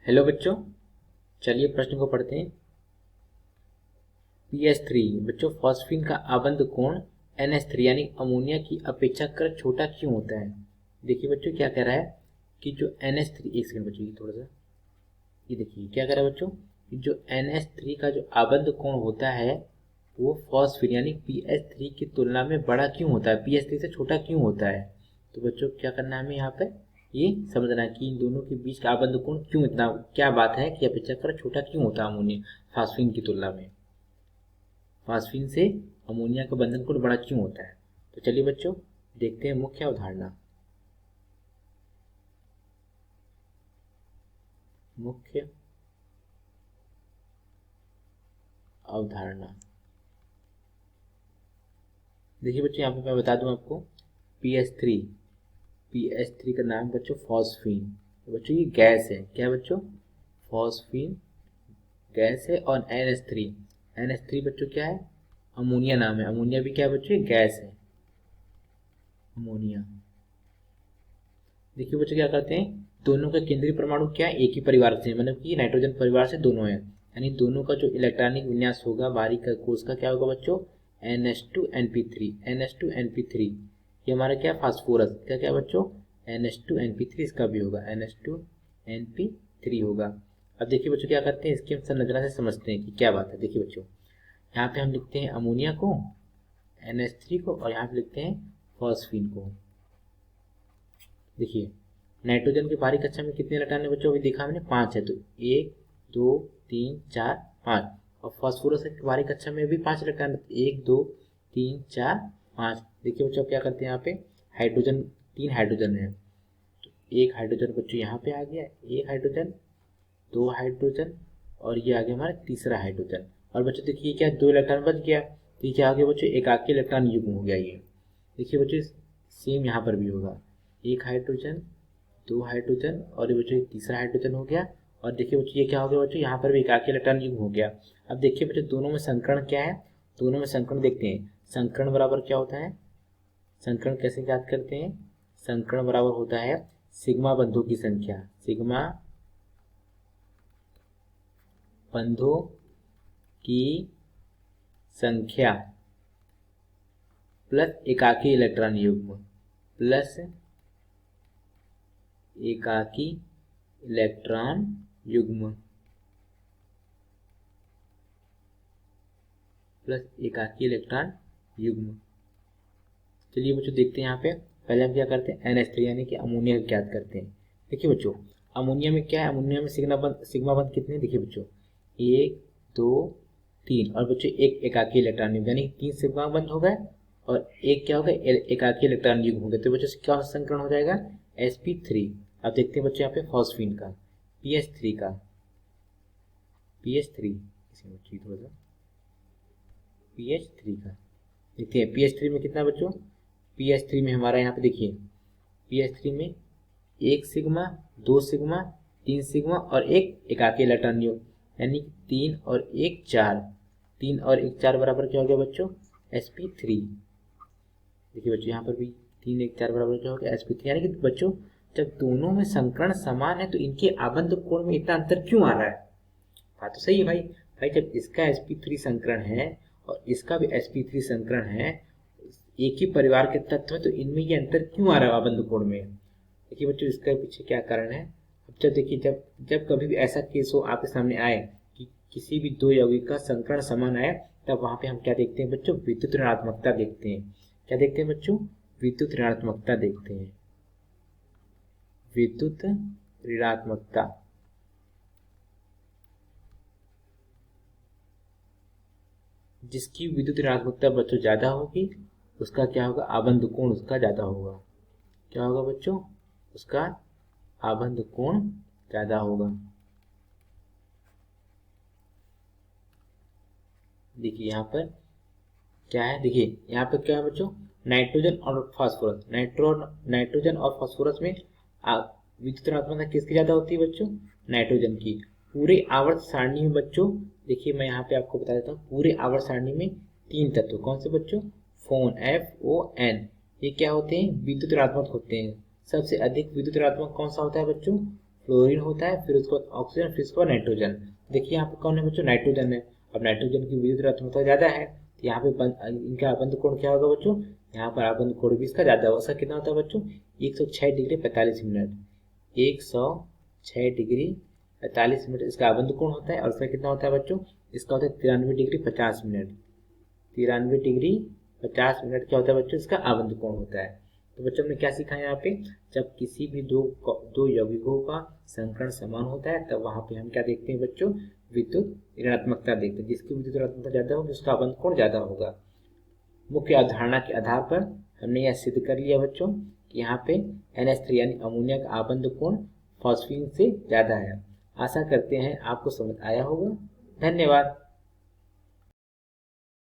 Hello बच्चों, चलिए प्रश्न को पढ़ते हैं। PS3 बच्चों, फॉस्फीन का आबंध कोण NH3 यानी अमोनिया की अपेक्षाकृत छोटा क्यों होता है। देखिए बच्चों क्या कह रहा है कि जो NH3, एक सेकंड बच्चों, ये थोड़ा सा ये देखिए क्या कह रहा है बच्चों कि जो NH3 का जो आबंध कोण होता है वो फॉस्फीन यानी PS3 की तुलना में बड़ा क्यों होता है, PS3 से छोटा क्यों होता है। तो बच्चों क्या करना है हमें यहाँ पे ये समझना है कि इन दोनों के बीच का आबंध कोण क्यों इतना, क्या बात है कि अपेक्षाकृत छोटा क्यों होता है अमोनिया फास्फीन की तुलना में, फास्फीन से अमोनिया का बंधन कोण बड़ा क्यों होता है। तो चलिए बच्चों देखते हैं मुख्य अवधारणा। मुख्य अवधारणा देखिए बच्चों, यहाँ पे मैं बता दूं आपको PS3 का नाम बच्चों फॉस्फीन। तो बच्चों ये गैस है, क्या है बच्चों, फॉस्फीन गैस है। और NH3 बच्चों क्या है, अमोनिया नाम है। अमोनिया भी क्या है बच्चों, ये गैस है, अमोनिया। देखिए बच्चों क्या करते हैं, दोनों का केंद्रीय परमाणु क्या है, एक ही परिवार से, मतलब कि नाइट्रोजन परिवार से दोनों है। यानी दोनों का जो इलेक्ट्रॉनिक विन्यास होगा बाहरी कोश का क्या होगा बच्चों, NH2NP3। ये हमारा क्या फास्फोरस, क्या क्या बच्चों, NH2NP3 इसका भी होगा, NH2NP3 होगा। अब देखिए बच्चों क्या करते हैं, इसकी हम संरचना से समझते हैं कि क्या बात है। देखिए बच्चों यहाँ पे हम लिखते हैं अमोनिया को, NH3 को, और यहाँ पे लिखते हैं फॉस्फीन को। देखिए नाइट्रोजन के बाहरी कक्षा में कितने इलेक्ट्रॉन है बच्चों, अभी देखा हमने 5 है, तो 1 2 3 4 5। और फास्फोरस के बाहरी कक्षा में भी 5 इलेक्ट्रॉन, 1 2 3 4 5। देखिए बच्चों क्या करते हैं, यहाँ पे हाइड्रोजन, 3 हाइड्रोजन है, तो एक हाइड्रोजन बच्चों यहाँ पे आ गया, एक हाइड्रोजन, 2 हाइड्रोजन, और ये आ गया हमारा तीसरा हाइड्रोजन। और बच्चों देखिए क्या 2 इलेक्ट्रॉन बच गया, तो ये क्या आ गया बच्चों, एकाकी इलेक्ट्रॉन युग्म हो गया ये। देखिए बच्चों सेम यहाँ पर भी होगा, एक हाइड्रोजन, 2 हाइड्रोजन, और ये बच्चों तीसरा हाइड्रोजन हो गया। और देखिए बच्चों ये क्या हो गया बच्चों, यहाँ पर भी एकाकी इलेक्ट्रॉन युग्म हो गया। अब देखिए बच्चों दोनों में संकरण क्या है, दोनों में संकरण देखते हैं। संकरण बराबर क्या होता है, संकरण कैसे याद करते हैं, संकरण बराबर होता है सिग्मा बंधों की संख्या, सिग्मा बंधों की संख्या प्लस एकाकी इलेक्ट्रॉन युग्म, प्लस एकाकी इलेक्ट्रॉन युग्म, प्लस एकाकी इलेक्ट्रॉन युग्म। चलिए बच्चों देखते हैं यहाँ पे, पहले हम क्या करते हैं NH3 यानी कि अमोनिया को ज्ञात करते हैं। देखिए बच्चों अमोनिया में क्या है, अमोनिया में सिग्मा बंध कितने, देखिए बच्चों 1 2 3, और बच्चों एक एकाकी इलेक्ट्रॉन युग्म, यानी 3 सिग्मा बंध हो गए और एक क्या हो गया, एकाकी इलेक्ट्रॉन युग्म हो गए। तो बच्चों क्या संकरण हो जाएगा, sp3। अब देखते हैं बच्चों यहाँ पे फॉस्फीन का, PS3 का, PS3 इसमें थोड़ा सा PH3 का देखते हैं। PH3 में कितना बच्चों, PH3 में हमारा यहाँ पे देखिए, PH3 में 1 सिग्मा, 2 सिग्मा, 3 सिग्मा और एक एकाकी इलेक्ट्रॉन युग्म, यानी 3 और 1 4। 3 और 1 4 बराबर क्या हो गया बच्चों, sp3। देखिए बच्चों यहाँ पर भी 3 1 4 बराबर क्या हो गया, sp3। यानी कि बच्चों जब दोनों में संकरण समान है तो इनके आबंध कोण में इतना अंतर क्यों आ रहा है। बात तो सही है भाई, जब इसका sp3 संकरण है और इसका भी sp3 संकरण है, एक ही परिवार के तत्व है, तो इनमें ये अंतर क्यों आ रहा है आबंध कोण में। देखिए बच्चों इसका पीछे क्या कारण है। अब जब देखिए जब जब कभी भी ऐसा केस हो आपके सामने आए कि किसी भी दो यौगिक का संकरण समान आए, तब वहां पे हम क्या देखते हैं बच्चों, विद्युत ऋणात्मकता देखते हैं। क्या देखते हैं बच्चों, विद्युत ऋणात्मकता देखते हैं, विद्युत ऋणात्मकता। जिसकी विद्युत ऋणात्मकता बच्चों ज्यादा होगी उसका क्या होगा, आबंध कोण उसका ज्यादा होगा। क्या होगा बच्चों, उसका आबंध कोण ज्यादा होगा। देखिए यहाँ पर क्या है, देखिए यहाँ पर क्या है बच्चों, नाइट्रोजन और फास्फोरस, नाइट्रोजन और फास्फोरस में विद्युत ऋणात्मकता किसकी ज्यादा होती है बच्चों, नाइट्रोजन की। पूरे आवर्त सारणी में बच्चों देखिए मैं यहाँ पे आपको बता देता हूँ, पूरे आवर्त सारणी में 3 तत्व कौन से बच्चों, FON, ये क्या होते हैं, विद्युत ऋणात्मक होते हैं। सबसे अधिक विद्युत ऋणात्मक कौन सा होता है बच्चों, फ्लोरीन होता है, फिर उसके बाद ऑक्सीजन, फिर उसके बाद नाइट्रोजन। देखिए यहाँ पे कौन है बच्चों, नाइट्रोजन है। अब नाइट्रोजन की विद्युत ऋणात्मकता ज़्यादा है, तो यहाँ पे इनका आबंध कोण क्या होगा बच्चों, यहाँ पर आबंध कोण भी इसका ज़्यादा होगा। कितना होता है बच्चों, 106 डिग्री 45 मिनट, 106 डिग्री 45 मिनट इसका आबंध कोण होता है। और इसका कितना होता है बच्चों, इसका होता है 93 डिग्री 50 मिनट, 93 डिग्री 50 मिनट क्या होता है बच्चों, इसका आबंध कोण होता है। तो बच्चों हमने क्या सीखा है यहाँ पे, जब किसी भी दो यौगिकों का संकरण समान होता है तब वहां पे हम क्या देखते हैं बच्चों, विद्युत ऋणात्मकता देखते हैं। जिसकी विद्युत ऋणात्मकता ज्यादा होगी उसका आबंध कोण ज्यादा होगा। मुख्य अवधारणा के आधार पर हमने यह सिद्ध कर लिया बच्चों कि यहाँ पे NH3 यानी अमोनिया का आबंध कोण फॉस्फीन से ज्यादा है। आशा करते हैं आपको समझ आया होगा। धन्यवाद।